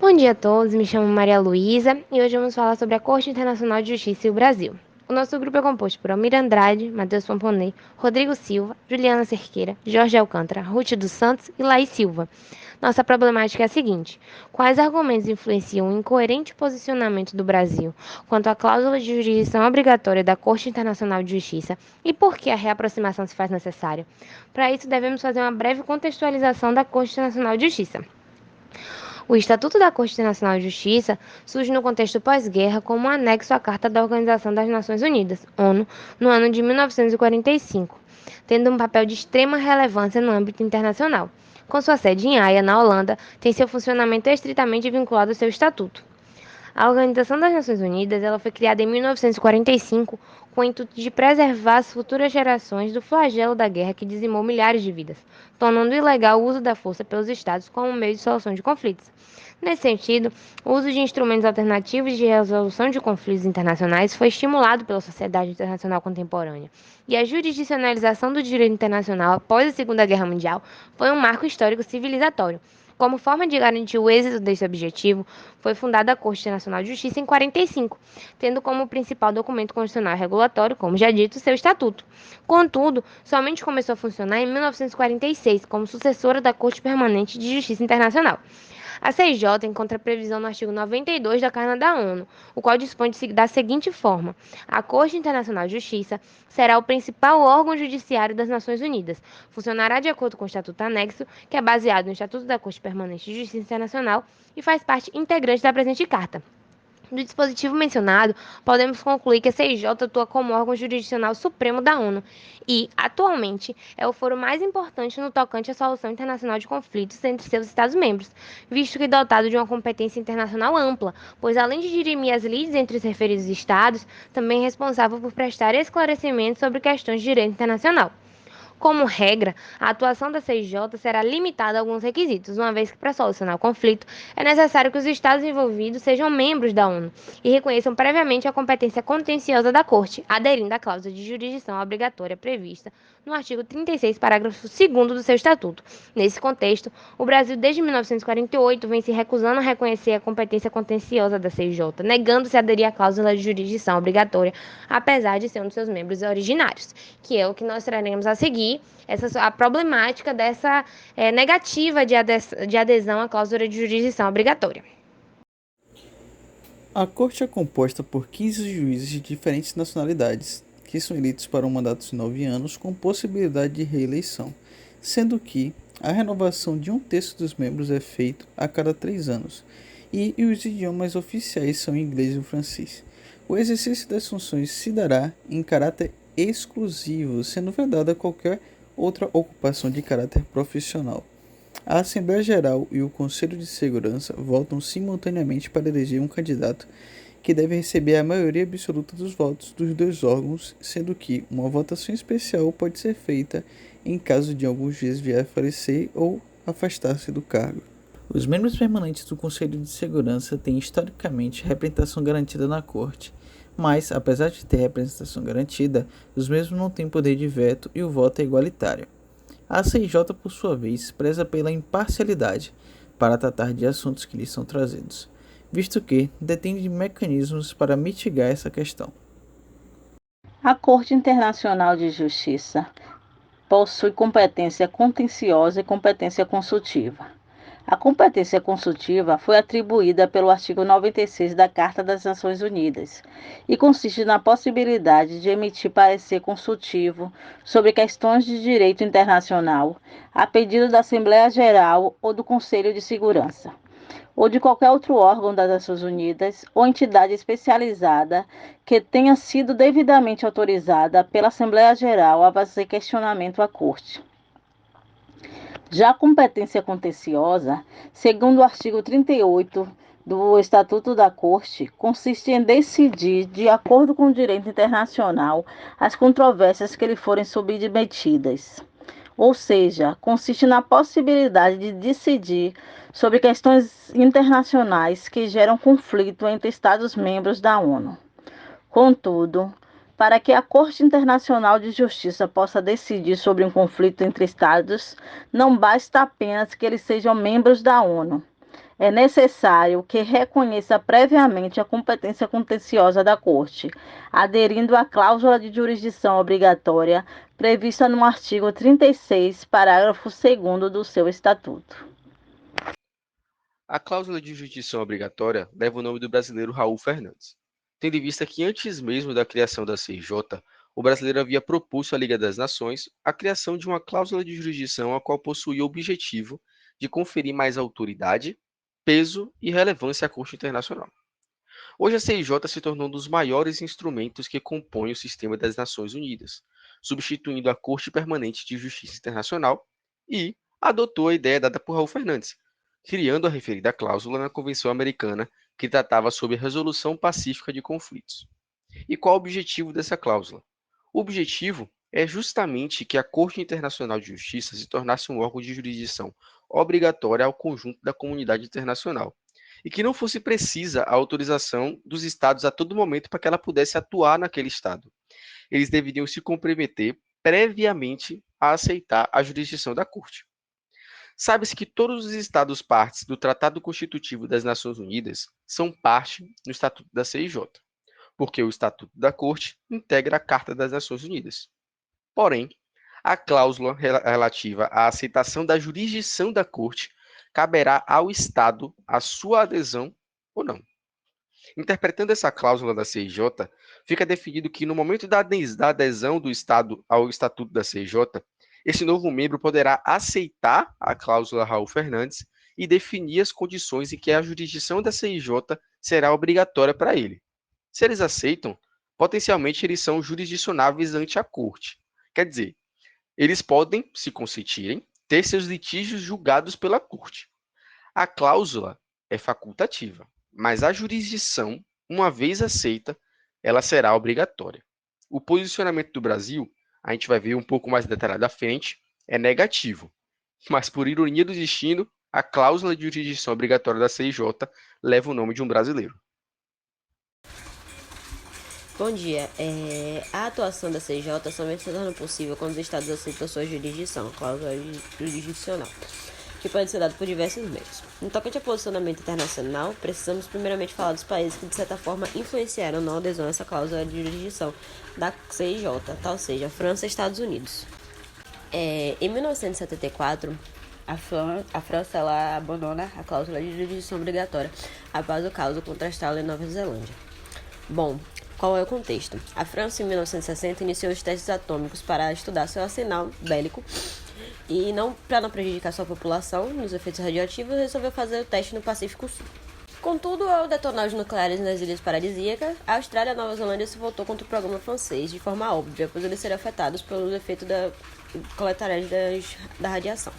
Bom dia a todos, me chamo Maria Luísa e hoje vamos falar sobre a Corte Internacional de Justiça e o Brasil. O nosso grupo é composto por Almir Andrade, Matheus Pomponê, Rodrigo Silva, Juliana Cerqueira, Jorge Alcântara, Ruth dos Santos e Laís Silva. Nossa problemática é a seguinte: quais argumentos influenciam o incoerente posicionamento do Brasil quanto à cláusula de jurisdição obrigatória da Corte Internacional de Justiça e por que a reaproximação se faz necessária? Para isso, devemos fazer uma breve contextualização da Corte Internacional de Justiça. O Estatuto da Corte Internacional de Justiça surge no contexto pós-guerra como um anexo à Carta da Organização das Nações Unidas, ONU, no ano de 1945, tendo um papel de extrema relevância no âmbito internacional. Com sua sede em Haia, na Holanda, tem seu funcionamento estritamente vinculado ao seu estatuto. A Organização das Nações Unidas ela foi criada em 1945 com o intuito de preservar as futuras gerações do flagelo da guerra que dizimou milhares de vidas, tornando ilegal o uso da força pelos Estados como meio de solução de conflitos. Nesse sentido, o uso de instrumentos alternativos de resolução de conflitos internacionais foi estimulado pela sociedade internacional contemporânea, e a jurisdicionalização do direito internacional após a Segunda Guerra Mundial foi um marco histórico civilizatório. Como forma de garantir o êxito desse objetivo, foi fundada a Corte Internacional de Justiça em 45, tendo como principal documento constitucional e regulatório, como já dito, seu estatuto. Contudo, somente começou a funcionar em 1946 como sucessora da Corte Permanente de Justiça Internacional. A CIJ encontra previsão no artigo 92 da Carta da ONU, o qual dispõe da seguinte forma: a Corte Internacional de Justiça será o principal órgão judiciário das Nações Unidas. Funcionará de acordo com o Estatuto Anexo, que é baseado no Estatuto da Corte Permanente de Justiça Internacional e faz parte integrante da presente Carta. Do dispositivo mencionado, podemos concluir que a CIJ atua como órgão jurisdicional supremo da ONU e, atualmente, é o foro mais importante no tocante à solução internacional de conflitos entre seus Estados-membros, visto que é dotado de uma competência internacional ampla, pois, além de dirimir as lides entre os referidos Estados, também é responsável por prestar esclarecimentos sobre questões de direito internacional. Como regra, a atuação da CIJ será limitada a alguns requisitos, uma vez que, para solucionar o conflito, é necessário que os Estados envolvidos sejam membros da ONU e reconheçam previamente a competência contenciosa da Corte, aderindo à cláusula de jurisdição obrigatória prevista no artigo 36, parágrafo 2º do seu Estatuto. Nesse contexto, o Brasil, desde 1948, vem se recusando a reconhecer a competência contenciosa da CIJ, negando-se a aderir à cláusula de jurisdição obrigatória, apesar de ser um dos seus membros originários, que é o que nós traremos a seguir a problemática dessa negativa de adesão à cláusula de jurisdição obrigatória. A Corte é composta por 15 juízes de diferentes nacionalidades, que são eleitos para um mandato de 9 anos com possibilidade de reeleição, sendo que a renovação de um terço dos membros é feita a cada 3 anos, e os idiomas oficiais são o inglês e o francês. O exercício das funções se dará em caráter exclusivo, sendo vedada qualquer outra ocupação de caráter profissional. A Assembleia Geral e o Conselho de Segurança votam simultaneamente para eleger um candidato que deve receber a maioria absoluta dos votos dos dois órgãos, sendo que uma votação especial pode ser feita em caso de algum juiz vier a falecer ou afastar-se do cargo. Os membros permanentes do Conselho de Segurança têm historicamente representação garantida na Corte, mas, apesar de ter representação garantida, os mesmos não têm poder de veto e o voto é igualitário. A CIJ, por sua vez, preza pela imparcialidade para tratar de assuntos que lhes são trazidos, visto que detém de mecanismos para mitigar essa questão. A Corte Internacional de Justiça possui competência contenciosa e competência consultiva. A competência consultiva foi atribuída pelo artigo 96 da Carta das Nações Unidas e consiste na possibilidade de emitir parecer consultivo sobre questões de direito internacional a pedido da Assembleia Geral ou do Conselho de Segurança, ou de qualquer outro órgão das Nações Unidas ou entidade especializada que tenha sido devidamente autorizada pela Assembleia Geral a fazer questionamento à Corte. Já a competência contenciosa, segundo o artigo 38 do Estatuto da Corte, consiste em decidir, de acordo com o direito internacional, as controvérsias que lhe forem submetidas. Ou seja, consiste na possibilidade de decidir sobre questões internacionais que geram conflito entre Estados-membros da ONU. Contudo, para que a Corte Internacional de Justiça possa decidir sobre um conflito entre Estados, não basta apenas que eles sejam membros da ONU. É necessário que reconheça previamente a competência contenciosa da Corte, aderindo à cláusula de jurisdição obrigatória prevista no artigo 36, parágrafo 2º do seu Estatuto. A cláusula de jurisdição obrigatória leva o nome do brasileiro Raul Fernandes, tendo em vista que antes mesmo da criação da CIJ, o brasileiro havia proposto à Liga das Nações a criação de uma cláusula de jurisdição a qual possuía o objetivo de conferir mais autoridade, peso e relevância à Corte Internacional. Hoje a CIJ se tornou um dos maiores instrumentos que compõem o sistema das Nações Unidas, substituindo a Corte Permanente de Justiça Internacional e adotou a ideia dada por Raul Fernandes, criando a referida cláusula na Convenção Americana que tratava sobre a resolução pacífica de conflitos. E qual o objetivo dessa cláusula? O objetivo é justamente que a Corte Internacional de Justiça se tornasse um órgão de jurisdição obrigatória ao conjunto da comunidade internacional, e que não fosse precisa a autorização dos estados a todo momento para que ela pudesse atuar naquele estado. Eles deveriam se comprometer previamente a aceitar a jurisdição da Corte. Sabe-se que todos os estados partes do Tratado Constitutivo das Nações Unidas são parte no Estatuto da CIJ, porque o Estatuto da Corte integra a Carta das Nações Unidas. Porém, a cláusula relativa à aceitação da jurisdição da Corte caberá ao Estado a sua adesão ou não. Interpretando essa cláusula da CIJ, fica definido que no momento da adesão do Estado ao Estatuto da CIJ, esse novo membro poderá aceitar a cláusula Raul Fernandes e definir as condições em que a jurisdição da CIJ será obrigatória para ele. Se eles aceitam, potencialmente eles são jurisdicionáveis ante a Corte. Quer dizer, eles podem, se consentirem, ter seus litígios julgados pela Corte. A cláusula é facultativa, mas a jurisdição, uma vez aceita, ela será obrigatória. O posicionamento do Brasil, a gente vai ver um pouco mais detalhado à frente, é negativo. Mas, por ironia do destino, a cláusula de jurisdição obrigatória da CIJ leva o nome de um brasileiro. Bom dia. A atuação da CIJ somente se torna possível quando os estados aceitam sua jurisdição, cláusula jurisdicional, que pode ser dado por diversos meios. No tocante a posicionamento internacional, precisamos primeiramente falar dos países que, de certa forma, influenciaram na adesão a essa cláusula de jurisdição da CIJ, tal seja, França e Estados Unidos. Em 1974, a França ela abandona a cláusula de jurisdição obrigatória após o caso contra a Austrália e Nova Zelândia. Bom, qual é o contexto? A França, em 1960, iniciou os testes atômicos para estudar seu arsenal bélico e, para não prejudicar sua população nos efeitos radioativos, resolveu fazer o teste no Pacífico Sul. Contudo, ao detonar os nucleares nas Ilhas Paradisíacas, a Austrália e a Nova Zelândia se voltou contra o programa francês de forma óbvia, pois eles seriam afetados pelos efeitos colaterais da radiação.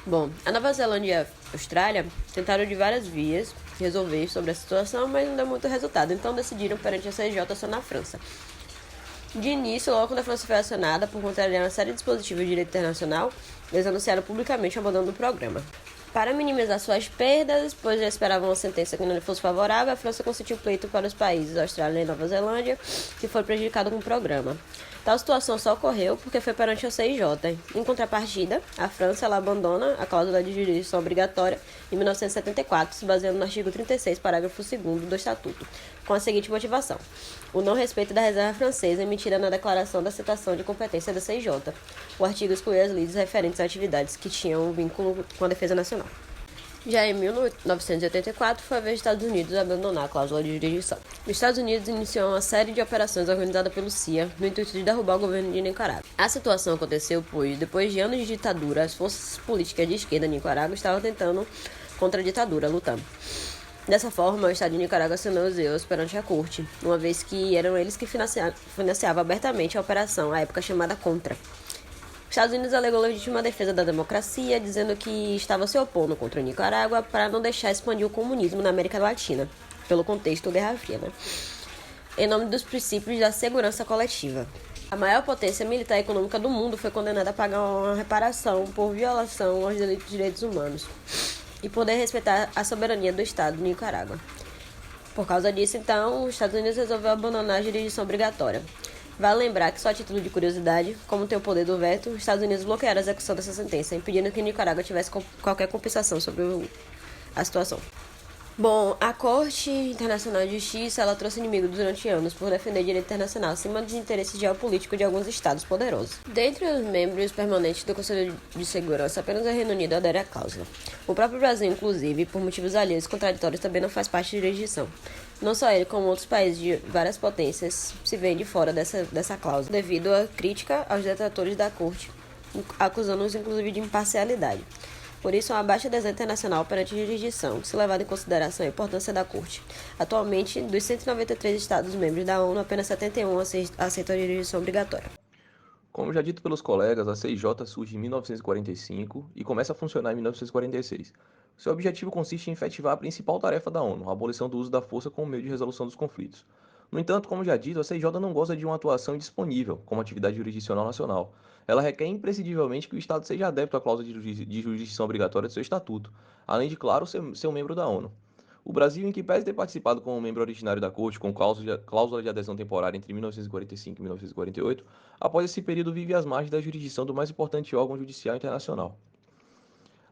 Bom, a Nova Zelândia e a Austrália tentaram de várias vias resolver sobre a situação, mas não deu muito resultado, então decidiram perante a CIJ acionar a França. De início, logo quando a França foi acionada por contrariar uma série de dispositivos de direito internacional, eles anunciaram publicamente o abandono do programa. Para minimizar suas perdas, pois já esperavam uma sentença que não lhe fosse favorável, a França consentiu pleito para os países Austrália e Nova Zelândia, que foram prejudicados com o programa. Tal situação só ocorreu porque foi perante a CIJ. Em contrapartida, a França ela abandona a cláusula de jurisdição obrigatória em 1974, se baseando no artigo 36, parágrafo 2º do Estatuto, com a seguinte motivação: o não respeito da reserva francesa emitida na declaração da citação de competência da CIJ. O artigo exclui as leis referentes a atividades que tinham um vínculo com a defesa nacional. Já em 1984, foi a vez dos Estados Unidos abandonar a cláusula de jurisdição. Os Estados Unidos iniciou uma série de operações organizadas pelo CIA no intuito de derrubar o governo de Nicarágua. A situação aconteceu pois, depois de anos de ditadura, as forças políticas de esquerda de Nicarágua estavam tentando contra a ditadura, lutando. Dessa forma, o Estado de Nicarágua acionou os EUs perante a corte, uma vez que eram eles que financiavam abertamente a operação, à época chamada Contra. Os Estados Unidos alegou legítima defesa da democracia, dizendo que estava se opondo contra a Nicarágua para não deixar expandir o comunismo na América Latina, pelo contexto Guerra Fria, em nome dos princípios da segurança coletiva. A maior potência militar e econômica do mundo foi condenada a pagar uma reparação por violação aos direitos humanos e poder respeitar a soberania do Estado de Nicarágua. Por causa disso, então, os Estados Unidos resolveu abandonar a jurisdição obrigatória. Vale lembrar que, só a título de curiosidade, como tem o poder do veto, os Estados Unidos bloquearam a execução dessa sentença, impedindo que Nicarágua tivesse qualquer compensação sobre a situação. Bom, a Corte Internacional de Justiça, ela trouxe inimigos durante anos por defender direito internacional acima dos interesses geopolíticos de alguns estados poderosos. Dentre os membros permanentes do Conselho de Segurança, apenas o Reino Unido adere à cláusula. O próprio Brasil, inclusive, por motivos alheios e contraditórios, também não faz parte de jurisdição. Não só ele, como outros países de várias potências se veem de fora dessa cláusula, devido à crítica aos detratores da Corte, acusando-os inclusive de imparcialidade. Por isso, há uma baixa adesão internacional perante a jurisdição, se levada em consideração a importância da Corte. Atualmente, dos 193 Estados-membros da ONU, apenas 71 aceitam a jurisdição obrigatória. Como já dito pelos colegas, a CIJ surge em 1945 e começa a funcionar em 1946. Seu objetivo consiste em efetivar a principal tarefa da ONU, a abolição do uso da força como meio de resolução dos conflitos. No entanto, como já dito, a CIJ não goza de uma atuação indisponível como atividade jurisdicional nacional. Ela requer imprescindivelmente que o Estado seja adepto à cláusula de jurisdição obrigatória de seu estatuto, além de, claro, ser um membro da ONU. O Brasil, em que pese ter participado como membro originário da Corte, com cláusula de adesão temporária entre 1945 e 1948, após esse período vive às margens da jurisdição do mais importante órgão judicial internacional.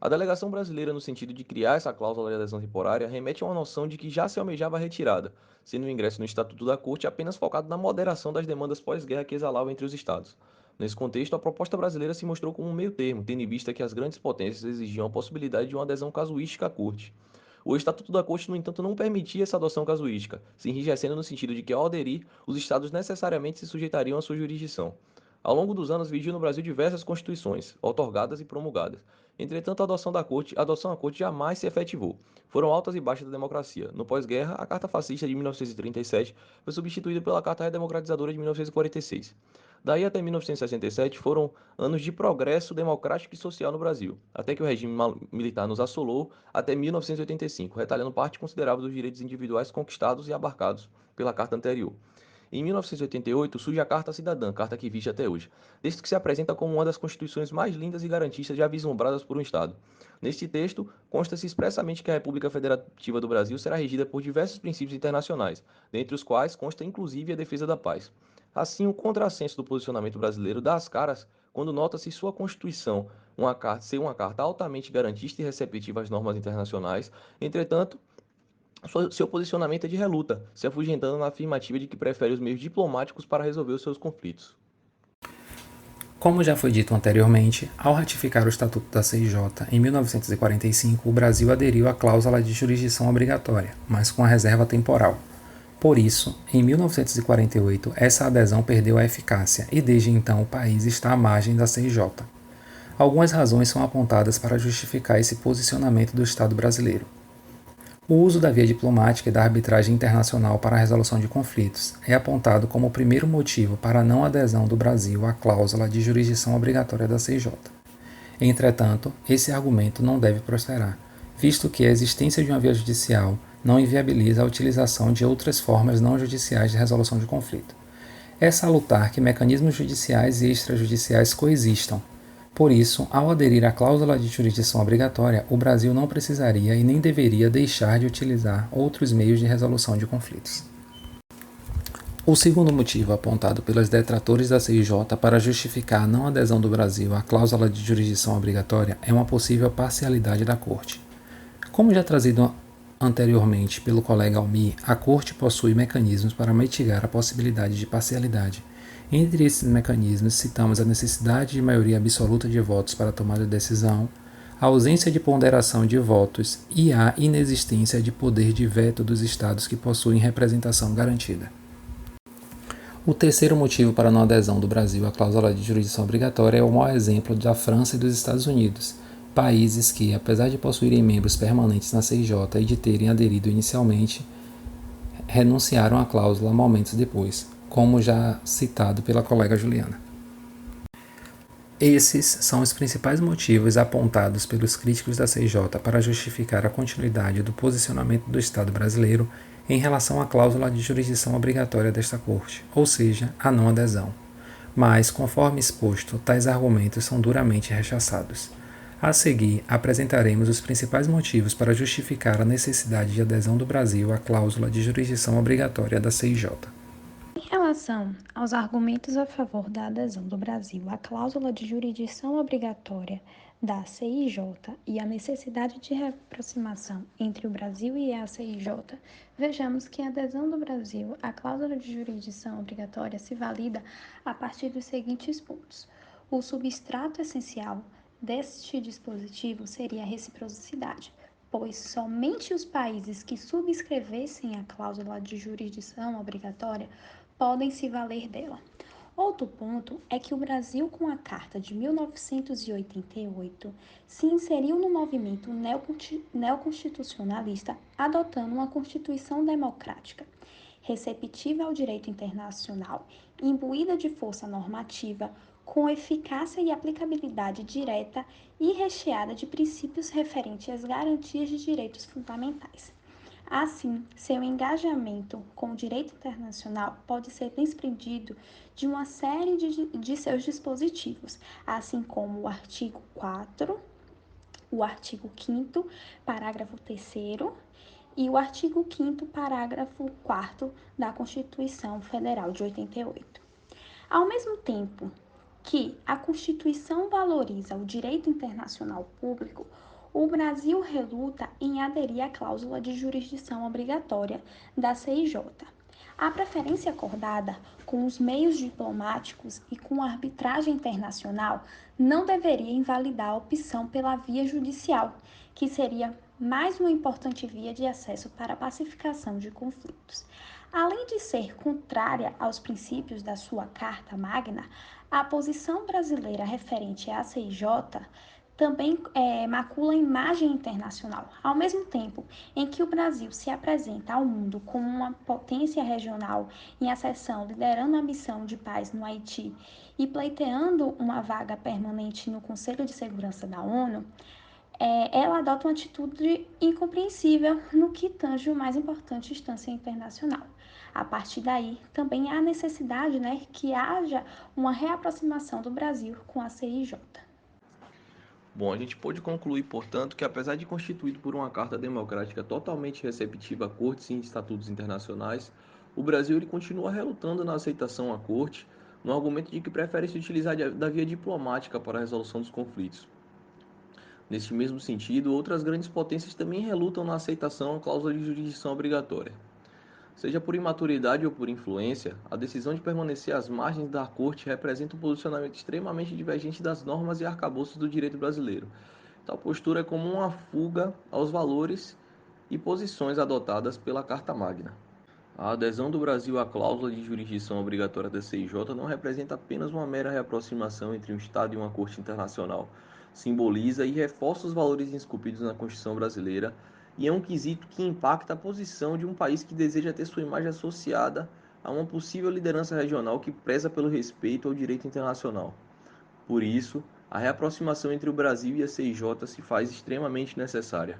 A delegação brasileira, no sentido de criar essa cláusula de adesão temporária, remete a uma noção de que já se almejava a retirada, sendo o ingresso no Estatuto da Corte apenas focado na moderação das demandas pós-guerra que exalavam entre os Estados. Nesse contexto, a proposta brasileira se mostrou como um meio-termo, tendo em vista que as grandes potências exigiam a possibilidade de uma adesão casuística à Corte. O Estatuto da Corte, no entanto, não permitia essa adoção casuística, se enrijecendo no sentido de que, ao aderir, os Estados necessariamente se sujeitariam à sua jurisdição. Ao longo dos anos, vigiu no Brasil diversas constituições, outorgadas e promulgadas. Entretanto, a adoção à Corte jamais se efetivou. Foram altas e baixas da democracia. No pós-guerra, a Carta Fascista de 1937 foi substituída pela Carta Redemocratizadora de 1946. Daí até 1967 foram anos de progresso democrático e social no Brasil, até que o regime militar nos assolou até 1985, retalhando parte considerável dos direitos individuais conquistados e abarcados pela Carta anterior. Em 1988 surge a Carta Cidadã, carta que vige até hoje, texto que se apresenta como uma das constituições mais lindas e garantistas já vislumbradas por um Estado. Neste texto, consta-se expressamente que a República Federativa do Brasil será regida por diversos princípios internacionais, dentre os quais consta inclusive a defesa da paz. Assim, o contrassenso do posicionamento brasileiro dá as caras quando nota-se sua Constituição ser uma carta altamente garantista e receptiva às normas internacionais. Entretanto, seu posicionamento é de reluta, se afugentando na afirmativa de que prefere os meios diplomáticos para resolver os seus conflitos. Como já foi dito anteriormente, ao ratificar o Estatuto da CIJ em 1945, o Brasil aderiu à cláusula de jurisdição obrigatória, mas com a reserva temporal. Por isso, em 1948, essa adesão perdeu a eficácia e desde então o país está à margem da CIJ. Algumas razões são apontadas para justificar esse posicionamento do Estado brasileiro. O uso da via diplomática e da arbitragem internacional para a resolução de conflitos é apontado como o primeiro motivo para a não adesão do Brasil à cláusula de jurisdição obrigatória da CIJ. Entretanto, esse argumento não deve prosperar, visto que a existência de uma via judicial não inviabiliza a utilização de outras formas não judiciais de resolução de conflito. É salutar que mecanismos judiciais e extrajudiciais coexistam. Por isso, ao aderir à cláusula de jurisdição obrigatória, o Brasil não precisaria e nem deveria deixar de utilizar outros meios de resolução de conflitos. O segundo motivo apontado pelos detratores da CIJ para justificar a não adesão do Brasil à cláusula de jurisdição obrigatória é uma possível parcialidade da Corte. Como já trazido anteriormente pelo colega Almir, a Corte possui mecanismos para mitigar a possibilidade de parcialidade. Entre esses mecanismos, citamos a necessidade de maioria absoluta de votos para a tomada de decisão, a ausência de ponderação de votos e a inexistência de poder de veto dos estados que possuem representação garantida. O terceiro motivo para a não adesão do Brasil à cláusula de jurisdição obrigatória é o mau exemplo da França e dos Estados Unidos, países que, apesar de possuírem membros permanentes na CIJ e de terem aderido inicialmente, renunciaram à cláusula momentos depois, como já citado pela colega Juliana. Esses são os principais motivos apontados pelos críticos da CIJ para justificar a continuidade do posicionamento do Estado brasileiro em relação à cláusula de jurisdição obrigatória desta Corte, ou seja, a não adesão. Mas, conforme exposto, tais argumentos são duramente rechaçados. A seguir, apresentaremos os principais motivos para justificar a necessidade de adesão do Brasil à cláusula de jurisdição obrigatória da CIJ. Em relação aos argumentos a favor da adesão do Brasil à cláusula de jurisdição obrigatória da CIJ e a necessidade de reaproximação entre o Brasil e a CIJ, vejamos que a adesão do Brasil à cláusula de jurisdição obrigatória se valida a partir dos seguintes pontos. O substrato essencial deste dispositivo seria a reciprocidade, pois somente os países que subscrevessem a cláusula de jurisdição obrigatória podem se valer dela. Outro ponto é que o Brasil, com a Carta de 1988, se inseriu no movimento neoconstitucionalista, adotando uma Constituição democrática, receptiva ao direito internacional, imbuída de força normativa, com eficácia e aplicabilidade direta e recheada de princípios referentes às garantias de direitos fundamentais. Assim, seu engajamento com o direito internacional pode ser desprendido de uma série de seus dispositivos, assim como o artigo 4, o artigo 5º, parágrafo 3º e o artigo 5º, parágrafo 4º da Constituição Federal de 88. Ao mesmo tempo que a Constituição valoriza o direito internacional público, o Brasil reluta em aderir à cláusula de jurisdição obrigatória da CIJ. A preferência acordada com os meios diplomáticos e com a arbitragem internacional não deveria invalidar a opção pela via judicial, que seria mais uma importante via de acesso para a pacificação de conflitos. Além de ser contrária aos princípios da sua Carta Magna, a posição brasileira referente à CIJ também macula a imagem internacional. Ao mesmo tempo em que o Brasil se apresenta ao mundo como uma potência regional em ascensão, liderando a missão de paz no Haiti e pleiteando uma vaga permanente no Conselho de Segurança da ONU, ela adota uma atitude incompreensível no que tange o mais importante instância internacional. A partir daí, também há necessidade, que haja uma reaproximação do Brasil com a CIJ. Bom, a gente pode concluir, portanto, que apesar de constituído por uma carta democrática totalmente receptiva a cortes e estatutos internacionais, o Brasil ele continua relutando na aceitação à corte, no argumento de que prefere se utilizar da via diplomática para a resolução dos conflitos. Neste mesmo sentido, outras grandes potências também relutam na aceitação à cláusula de jurisdição obrigatória. Seja por imaturidade ou por influência, a decisão de permanecer às margens da corte representa um posicionamento extremamente divergente das normas e arcabouços do direito brasileiro. Tal postura é como uma fuga aos valores e posições adotadas pela Carta Magna. A adesão do Brasil à cláusula de jurisdição obrigatória da CIJ não representa apenas uma mera reaproximação entre um Estado e uma corte internacional. Simboliza e reforça os valores esculpidos na Constituição brasileira e é um quesito que impacta a posição de um país que deseja ter sua imagem associada a uma possível liderança regional que preza pelo respeito ao direito internacional. Por isso, a reaproximação entre o Brasil e a CIJ se faz extremamente necessária.